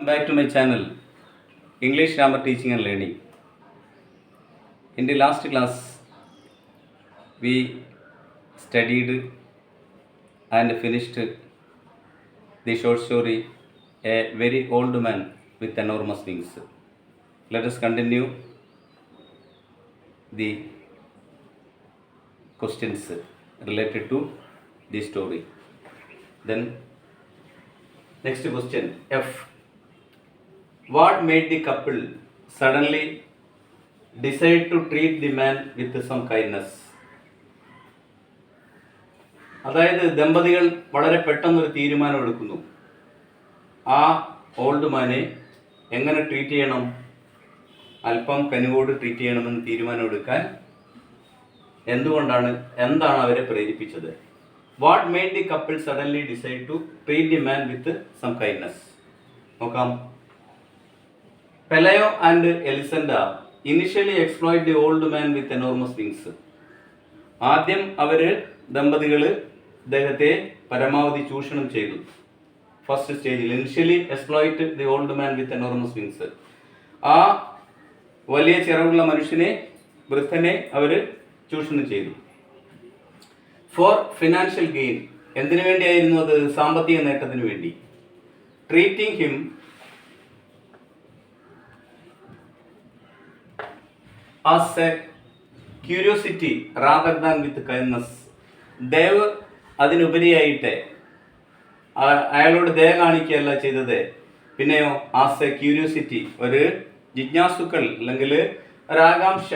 Back to my channel, English Grammar Teaching and Learning. In the last class, we studied and finished the short story, A Very Old Man with Enormous Wings. Let us continue the questions related to the story. Then, next question, F. What made the couple suddenly decide to treat the man with some kindness? അതായത് ദമ്പതികൾ വളരെ പെട്ടെന്നൊരു തീരുമാനം എടുക്കുന്നു. ആ old മാനെ എങ്ങനെ treat ചെയ്യണം, അല്പം കനിവോട് ട്രീറ്റ് ചെയ്യണമെന്ന് തീരുമാനമെടുക്കാൻ എന്താണ് അവരെ പ്രേരിപ്പിച്ചത്? What made the couple suddenly decide to treat the man with some kindness? നോക്കാം. Pelayo and Elisenda initially exploit the old man with enormous wings. ആദ്യം ദമ്പതികൾ അദ്ദേഹത്തെ പരമാവധി ചൂഷണം ചെയ്തു. ഫസ്റ്റ് സ്റ്റേജിൽ initially exploit the old man with enormous wings. ആ വലിയ ചിറകുള്ള മനുഷ്യനെ, വൃദ്ധനെ അവർ ചൂഷണം ചെയ്തു. ഫോർ ഫിനാൻഷ്യൽ ഗെയിൻ, എന്തിനു വേണ്ടിയായിരുന്നു അത്? സാമ്പത്തിക നേട്ടത്തിന് വേണ്ടി. Treating him as a curiosity rather than with kindness. ദേവ് അതിനുപരിയായിട്ട് അയാളോട് ദയ കാണിക്കുകയല്ല ചെയ്തത്, പിന്നെയോ ആസ് എ ക്യൂരിയോസിറ്റി, ഒരു ജിജ്ഞാസുക്കൾ അല്ലെങ്കിൽ ഒരാകാംക്ഷ,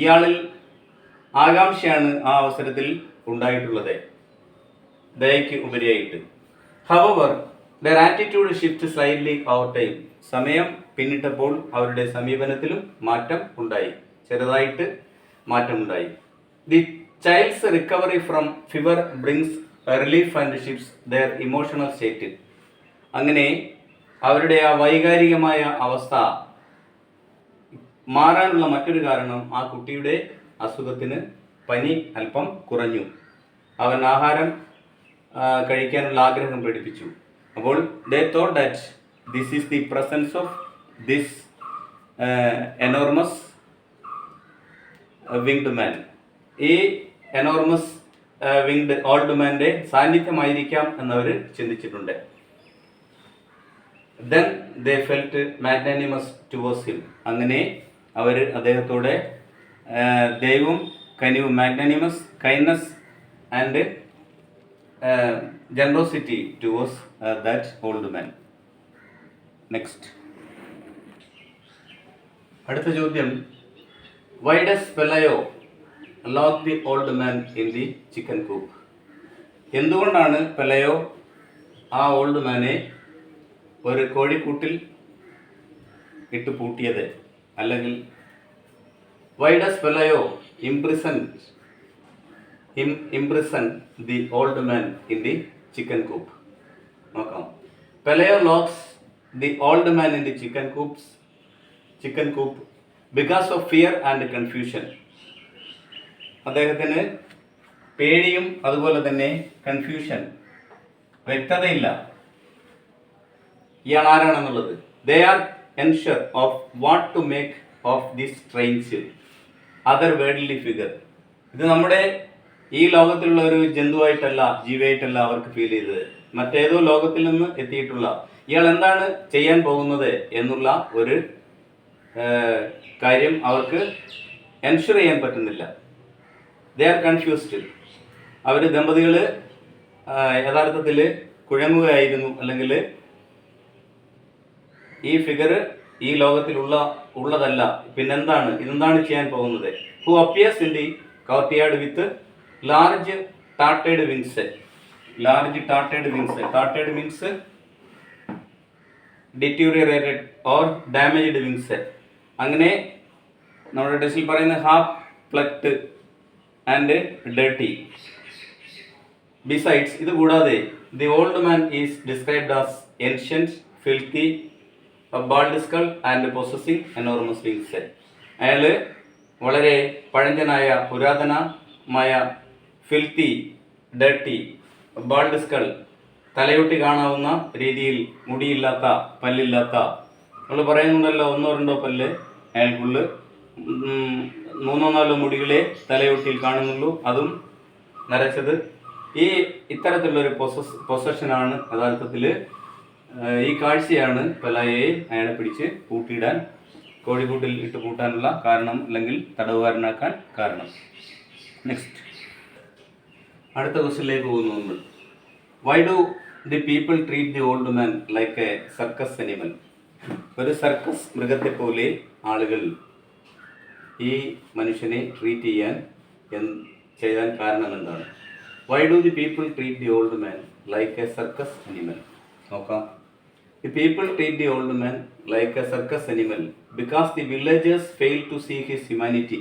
ഇയാളിൽ ആകാംക്ഷയാണ് ആ അവസരത്തിൽ ഉണ്ടായിട്ടുള്ളത്, ദയയ്ക്ക് ഉപരിയായിട്ട്. However their attitude shift slightly over time. സമയം പിന്നിട്ടപ്പോൾ അവരുടെ സമീപനത്തിലും മാറ്റം ഉണ്ടായി, ചെറുതായിട്ട് മാറ്റമുണ്ടായി. The child's recovery from fever brings relief and shifts their emotional state. അങ്ങനെ അവരുടെ ആ വൈകാരികമായ അവസ്ഥ മാറാനുള്ള മറ്റൊരു കാരണം, ആ കുട്ടിയുടെ അസുഖത്തിന് പനി അല്പം കുറഞ്ഞു, അവൻ ആഹാരം കഴിക്കാനുള്ള ആഗ്രഹം പ്രകടിപ്പിച്ചു. അപ്പോൾ they thought that this is the presence of this enormous winged man. ഈ enormous winged old manന്റെ സാന്നിധ്യമായിരിക്കാം എന്നവർ ചിന്തിച്ചിട്ടുണ്ട്. Then they felt magnanimous towards him. അങ്ങനെ അവർ അദ്ദേഹത്തോടെ ദൈവം കനിവ്, magnanimous, kindness and generosity towards that old man. Next. അടുത്ത ചോദ്യം, why does Pelayo lock the old man in the chicken coop? എന്തുകൊണ്ടാണ് പെലയോ ആ old മാനെ ഒരു കോഴിക്കൂട്ടിൽ ഇട്ട് പൂട്ടിയത്? അല്ലെങ്കിൽ why does Pelayo imprison the old man in the chicken coop? നോക്കാം. Pelayo locks the old man in the chicken coop because of fear and confusion. അദ്ദേഹത്തിന് പേടിയും അതുപോലെ തന്നെ കൺഫ്യൂഷൻ, വ്യക്തതയില്ല, ഇയാൾ ആരാണെന്നുള്ളത്. They are unsure of what to make of this strange other worldly figure. ഇത് നമ്മുടെ ഈ ലോകത്തിലുള്ള ഒരു ജന്തുവായിട്ടല്ല, ജീവിയായിട്ടല്ല അവർക്ക് ഫീൽ ചെയ്തത്, മറ്റേതോ ലോകത്തിൽ നിന്ന് എത്തിയിട്ടുള്ള ഇയാൾ എന്താണ് ചെയ്യാൻ പോകുന്നത് എന്നുള്ള ഒരു കാര്യം അവർക്ക് എൻഷുർ ചെയ്യാൻ പറ്റുന്നില്ല. They are confused. അവർ ദമ്പതികൾ യഥാർത്ഥത്തിൽ കുഴങ്ങുകയായിരുന്നു, അല്ലെങ്കിൽ ഈ ഫിഗർ ഈ ലോകത്തിലുള്ളതല്ല, പിന്നെന്താണ്, ഇതെന്താണ് ചെയ്യാൻ പോകുന്നത്? Who appears in the courtyard with large tarted wings. Tarted means deteriorated or damaged wings. അങ്ങനെ നമ്മുടെ ടെക്സ്റ്റിൽ പറയുന്ന half plucked and dirty. Besides, ഇത് കൂടാതെ the old man is described as ancient, filthy, bald skull and possessing enormous wings. അയാൾ വളരെ പഴഞ്ചനായ, പുരാതനമായ, filthy, dirty, bald skull തലയൊട്ടി കാണാവുന്ന രീതിയിൽ മുടിയില്ലാത്ത, പല്ലില്ലാത്ത, നമ്മൾ പറയുന്നുണ്ടല്ലോ ഒന്നോ രണ്ടോ പല്ല് അയാൾക്കുള്ള, മൂന്നോ നാലോ മുടികളെ തലയൊട്ടിയിൽ കാണുന്നുള്ളൂ, അതും നരച്ചത്. ഇത്തരത്തിലുള്ളൊരു പൊസഷനാണ് യഥാർത്ഥത്തിൽ, ഈ കാഴ്ചയാണ് പെലായയെ അയാളെ പിടിച്ച് പൂട്ടിയിടാൻ, കോഴിക്കൂട്ടിൽ ഇട്ട് പൂട്ടാനുള്ള കാരണം, അല്ലെങ്കിൽ തടവുകാരനാക്കാൻ കാരണം. നെക്സ്റ്റ്, അടുത്ത ക്വസ്റ്റ്യനിലേക്ക് പോകുന്നു നമ്മൾ. Why do the people treat the old man like a circus animal? ഒരു സർക്കസ് മൃഗത്തെ പോലെ ആളുകൾ ഈ മനുഷ്യനെ ട്രീറ്റ് ചെയ്യാൻ കാരണം എന്താണ്? Why do the people treat the old man like a circus animal? നോക്കാം. The people treat the old man like a circus animal because the villagers fail to see his humanity.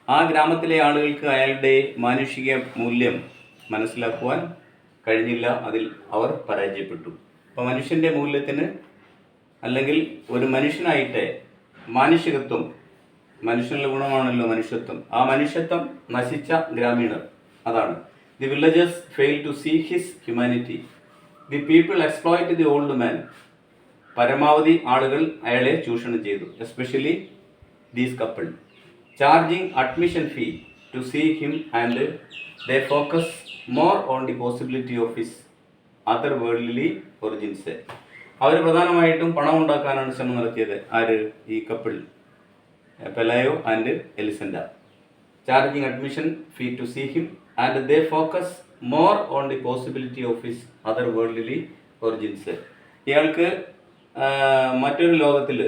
ആ ഗ്രാമത്തിലെ ആളുകൾക്ക് അയാളുടെ മാനുഷിക മൂല്യം മനസ്സിലാക്കുവാൻ കഴിഞ്ഞില്ല, അതിൽ അവർ പരാജയപ്പെട്ടു. അപ്പോൾ മനുഷ്യൻ്റെ മൂല്യത്തിന്, അല്ലെങ്കിൽ ഒരു മനുഷ്യനായിട്ട് മാനുഷികത്വം, മനുഷ്യനുള്ള ഗുണമാണല്ലോ മനുഷ്യത്വം, ആ മനുഷ്യത്വം നശിച്ച ഗ്രാമീണർ, അതാണ്. The villagers fail to see his humanity. The people exploit the old man. പരമാവധി ആളുകൾ അയാളെ ചൂഷണം ചെയ്തു. Especially these couple. Charging admission fee to see him and they focus more on the possibility of his other worldly origins. അവർ പ്രധാനമായിട്ടും പണം ഉണ്ടാക്കാനാണ് ശ്രമം നടത്തിയത്. ആര്? ഈ couple, Pelayo and Elisenda. Charging admission fee to see him and they focus more on the possibility of his other worldly origins. ഇയാൾക്ക് മറ്റൊരു ലോകത്തിൽ,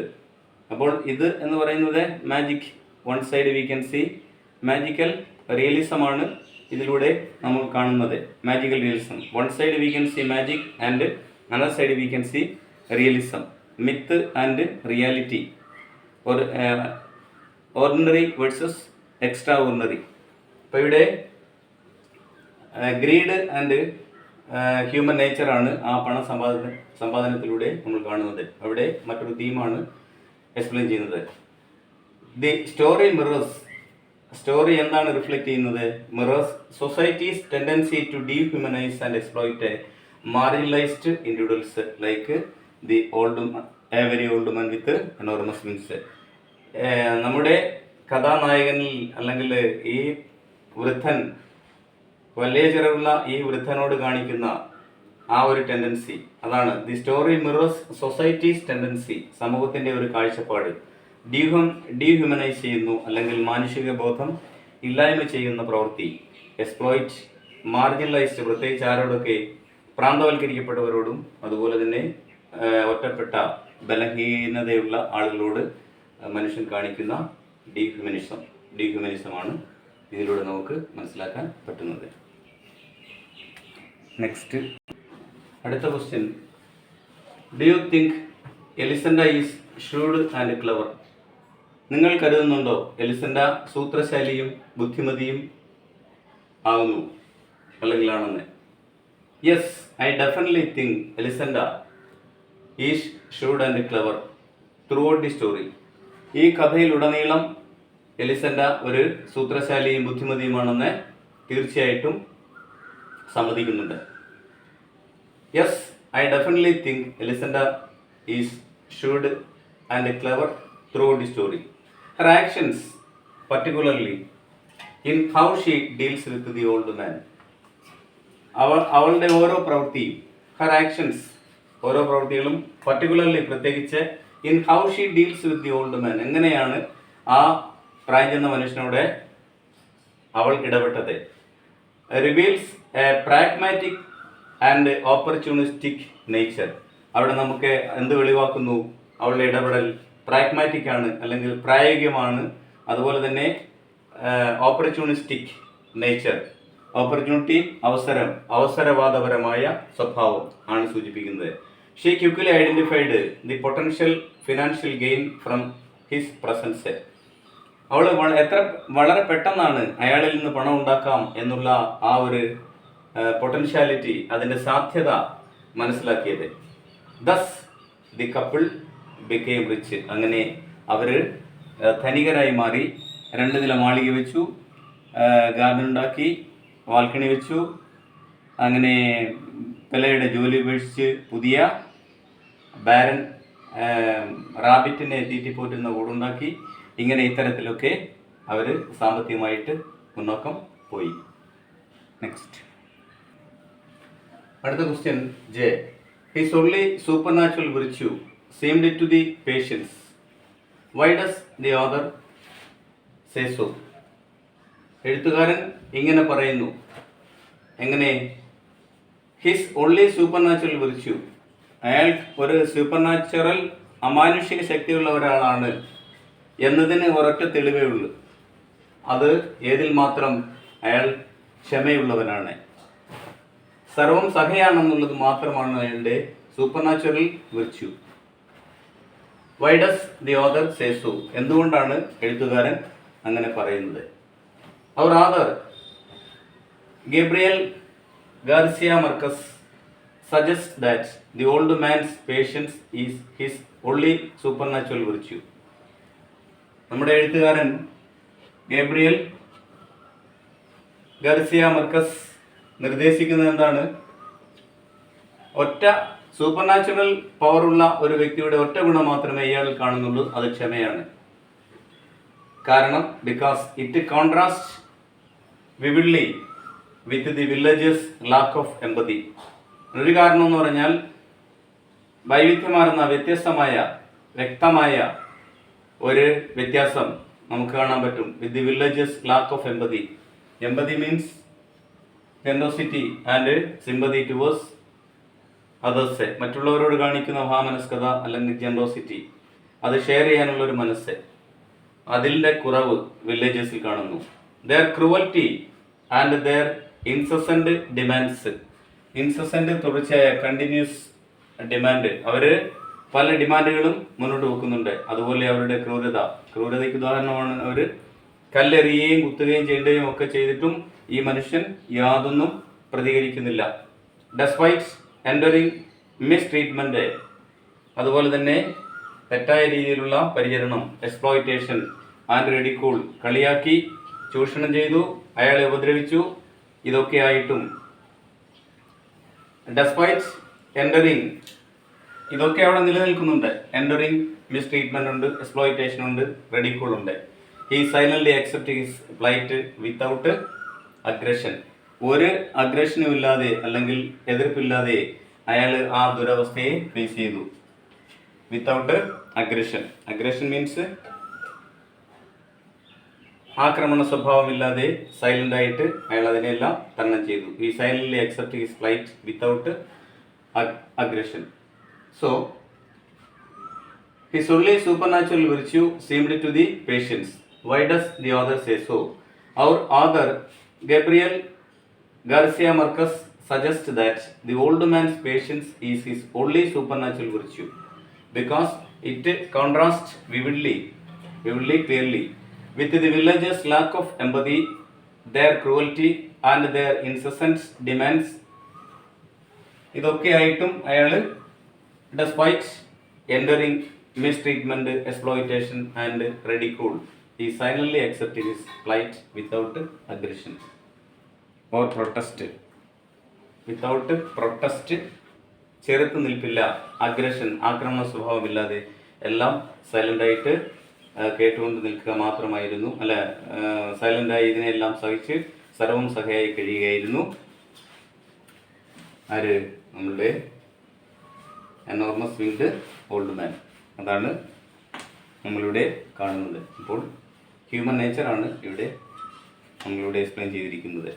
അപ്പോൾ ഇത് എന്ന് പറയുന്നത് magic, one side we can see magical റിയലിസമാണ് ഇതിലൂടെ നമ്മൾ കാണുന്നത്. Magical realism, one side we can see magic and another side we can see realism, myth and reality, ordinary versus extra ordinary. അപ്പോൾ ഇവിടെ ഗ്രീഡ് ആൻഡ് ഹ്യൂമൻ നേച്ചറാണ് ആ സമ്പാദനത്തിലൂടെ നമ്മൾ കാണുന്നത്. അവിടെ മറ്റൊരു തീമാണ് എക്സ്പ്ലെയിൻ ചെയ്യുന്നത്. The story mirrors. സ്റ്റോറി എന്താണ് റിഫ്ലക്റ്റ് ചെയ്യുന്നത്? Mirrors society's tendency to dehumanise and exploit marginalised individuals like the very old man with enormous wings. നമ്മുടെ കഥാനായകനിൽ, അല്ലെങ്കിൽ ഈ വൃദ്ധൻ, വലിയ ചിറകുള്ള ഈ വൃദ്ധനോട് കാണിക്കുന്ന ആ ഒരു ടെൻഡൻസി, അതാണ് the story mirrors society's tendency. സമൂഹത്തിൻ്റെ ഒരു കാഴ്ചപ്പാട് ഡീഹ്യൂമനൈസ് ചെയ്യുന്നു, അല്ലെങ്കിൽ മാനുഷിക ബോധം ഇല്ലായ്മ ചെയ്യുന്ന പ്രവൃത്തി. എക്സ്പ്ലോയിറ്റ് മാർജിനലൈസ്ഡ്, പ്രത്യേകിച്ച് ആരോടൊക്കെ? പ്രാന്തവൽക്കരിക്കപ്പെട്ടവരോടും, അതുപോലെ തന്നെ ഒറ്റപ്പെട്ട ബലഹീനതയുള്ള ആളുകളോട് മനുഷ്യൻ കാണിക്കുന്ന ഡീഹ്യൂമനിസമാണ് ഇതിലൂടെ നമുക്ക് മനസ്സിലാക്കാൻ പറ്റുന്നത്. നെക്സ്റ്റ്, അടുത്ത ക്വസ്റ്റ്യൻ. Do you think Elisenda is shrewd and clever? നിങ്ങൾ കരുതുന്നുണ്ടോ എലിസൻഡ സൂത്രശാലിയും ബുദ്ധിമതിയും ആകുന്നു, അല്ലെങ്കിൽ ആണെന്ന്? Yes, I definitely think Elisenda is shrewd and clever throughout the story. ഈ കഥയിലുടനീളം എലിസൻഡ ഒരു സൂത്രശാലിയും ബുദ്ധിമതിയുമാണെന്ന് തീർച്ചയായിട്ടും സമ്മതിക്കുന്നുണ്ട്. Yes, I definitely think Elisenda is shrewd and clever throughout the story. Her actions, particularly in how she deals with the old man. അവളുടെ ഓരോ പ്രവൃത്തിയും, ഹെർ ആക്ഷൻസ്, ഓരോ പ്രവൃത്തികളും, പർട്ടിക്കുലർലി പ്രത്യേകിച്ച്, in how she deals with the old മാൻ, എങ്ങനെയാണ് ആ പ്രായം ചെന്ന മനുഷ്യനോട് അവൾ ഇടപെട്ടത്. Reveals A pragmatic and opportunistic nature. അവിടെ നമുക്ക് എന്ത് വെളിവാക്കുന്നു? അവളുടെ ഇടപെടൽ പ്രാഗ്മാറ്റിക് ആണ്, അല്ലെങ്കിൽ പ്രായോഗികമാണ്. അതുപോലെ തന്നെ ഓപ്പർച്യൂണിസ്റ്റിക് നേച്ചർ, ഓപ്പർച്യൂണിറ്റി, അവസരവാദപരമായ സ്വഭാവം ആണ് സൂചിപ്പിക്കുന്നത്. She quickly identified the potential financial gain from his presence. അവൾ വളരെ പെട്ടെന്നാണ് അയാളിൽ നിന്ന് പണം ഉണ്ടാക്കാം എന്നുള്ള ആ ഒരു പൊട്ടൻഷ്യാലിറ്റി, അതിൻ്റെ സാധ്യത മനസ്സിലാക്കിയത്. Thus the couple became rich. അങ്ങനെ അവർ ധനികരായി മാറി. 2 നില മാളിക വെച്ചു, ഗാർഡൻ ഉണ്ടാക്കി, ബാൽക്കണി വെച്ചു, അങ്ങനെ പെലയുടെ ജോലി ഉപേക്ഷിച്ച് പുതിയ ബാരൻ റാബിറ്റിനെ തീറ്റിപ്പോറ്റുന്ന കൂടുണ്ടാക്കി. ഇങ്ങനെ ഇത്തരത്തിലൊക്കെ അവർ സാമ്പത്തികമായിട്ട് മുന്നോക്കം പോയി. നെക്സ്റ്റ്, അടുത്ത question J. His only supernatural virtue seemed to the patients. Why does the author say so? എഴുത്തുകാരൻ ഇങ്ങനെ പറയുന്നു. എങ്ങനെ? His only supernatural virtue, അയാൾ ഒരു സൂപ്പർ നാച്ചുറൽ അമാനുഷിക ശക്തിയുള്ള ഒരാളാണ് എന്നതിന് ഒരൊറ്റ തെളിവേ ഉള്ളൂ. അത് ഏതിൽ മാത്രം? അയാൾ ക്ഷമയുള്ളവനാണ്, സർവം സഹയാണെന്നുള്ളത് മാത്രമാണ് അയാളുടെ supernatural virtue. Why does the author say so? എന്തുകൊണ്ടാണ് എഴുത്തുകാരൻ അങ്ങനെ പറയുന്നത്? അവർ author Gabriel Garcia Marquez suggest that the old man's patience is his only supernatural virtue. നമ്മുടെ എഴുത്തുകാരൻ ഗബ്രിയൽ ഗാർസിയ മർക്കസ് നിർദ്ദേശിക്കുന്നത് എന്താണ്? ഒറ്റ സൂപ്പർ നാച്ചുറൽ പവറുള്ള ഒരു വ്യക്തിയുടെ ഒറ്റ ഗുണം മാത്രമേ ഇയാളിൽ കാണുന്നുള്ളൂ, അത് ക്ഷമയാണ്. കാരണം because it contrast വിവിഡ്ലി with the villagers lack of എമ്പതി. ഒരു കാരണം എന്ന് പറഞ്ഞാൽ വൈവിധ്യമാർന്ന വ്യത്യസ്തമായ വ്യക്തമായ ഒരു വ്യത്യാസം നമുക്ക് കാണാൻ പറ്റും. With the villagers lack of empathy. Empathy means generosity and sympathy towards others. മറ്റുള്ളവരോട് കാണിക്കുന്ന മഹാമനസ്കത അല്ലെങ്കിൽ ജനറോസിറ്റി, അത് ഷെയർ ചെയ്യാനുള്ള ഒരു മനസ്സ്, അതിൻ്റെ കുറവ് വില്ലേജസിൽ കാണുന്നു. Their cruelty and their incessant demands. Incessant തുടർച്ചയായ കണ്ടിന്യൂസ് ഡിമാൻഡ്, അവർ പല ഡിമാൻഡുകളും മുന്നോട്ട് വെക്കുന്നുണ്ട്. അതുപോലെ അവരുടെ ക്രൂരതയ്ക്ക് ഉദാഹരണമാണ് അവർ കല്ലെറിയുകയും കുത്തുകയും ചെയ്യേണ്ടതും ഒക്കെ ചെയ്തിട്ടും ഈ മനുഷ്യൻ യാതൊന്നും പ്രതികരിക്കുന്നില്ല. ഡെസ്പൈറ്റ് എൻഡറിങ് മിസ് ട്രീറ്റ്മെൻറ്റ്, അതുപോലെ തന്നെ തെറ്റായ രീതിയിലുള്ള പരിചരണം, എക്സ്പ്ലോയിറ്റേഷൻ ആൻഡ് റെഡിക്കൂൾ, കളിയാക്കി ചൂഷണം ചെയ്തു, അയാളെ ഉപദ്രവിച്ചു. ഇതൊക്കെ ആയിട്ടും ഡെസ്പൈറ്റ് എൻഡറിങ്, ഇതൊക്കെ അവിടെ നിലനിൽക്കുന്നുണ്ട്. എൻഡറിങ് മിസ് ട്രീറ്റ്മെൻ്റ് ഉണ്ട്, എക്സ്പ്ലോയിറ്റേഷൻ ഉണ്ട്, റെഡിക്കൂൾ ഉണ്ട്. He silently accept his plight without aggression. ഒരു അഗ്രഷനും ഇല്ലാതെ അല്ലെങ്കിൽ എതിർപ്പില്ലാതെ അയാൾ ആ ദുരവസ്ഥയെ ഫേസ് ചെയ്തു. Without aggression. അഗ്രഷൻ മീൻസ് ആക്രമണ സ്വഭാവമില്ലാതെ സൈലൻ്റ് ആയിട്ട് അയാൾ അതിനെല്ലാം തരണം ചെയ്തു. ഈ silently accept his plight without aggression. So his only supernatural virtue seemed to the patience. Why does the author say so? അവർ author Gabriel Garcia Marcus suggests that the old man's patience is his only supernatural virtue because it contrasts vividly, clearly with the villagers' lack of empathy, their cruelty and their incessant demands. ഇതൊക്കെ ആയിട്ടും അയാൾ despite enduring mistreatment, exploitation and ridicule, he silently accepted his plight without aggression. Or protest. Without protest, ചെറുത്ത് നിൽപ്പില്ല, aggression ആക്രമണ സ്വഭാവമില്ലാതെ എല്ലാം സൈലൻ്റായിട്ട് കേട്ടുകൊണ്ട് നിൽക്കുക മാത്രമായിരുന്നു. സൈലൻ്റായി ഇതിനെല്ലാം സഹിച്ച് സർവം സഹയായി കഴിയുകയായിരുന്നു. ആര്? നമ്മളുടെ എനോർമസ് വിങ്ഡ് ഓൾഡ് മാൻ. അതാണ് നമ്മളിവിടെ കാണുന്നത്. ഇപ്പോൾ ഹ്യൂമൻ നേച്ചറാണ് ഇവിടെ നമ്മളിവിടെ എക്സ്പ്ലെയിൻ ചെയ്തിരിക്കുന്നത്.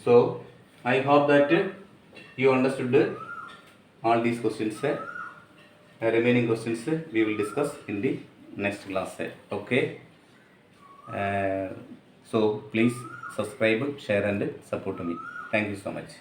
So, I hope that you understood all these questions. Remaining questions we will discuss in the next class. Okay. So, please subscribe, share and support me. Thank you so much.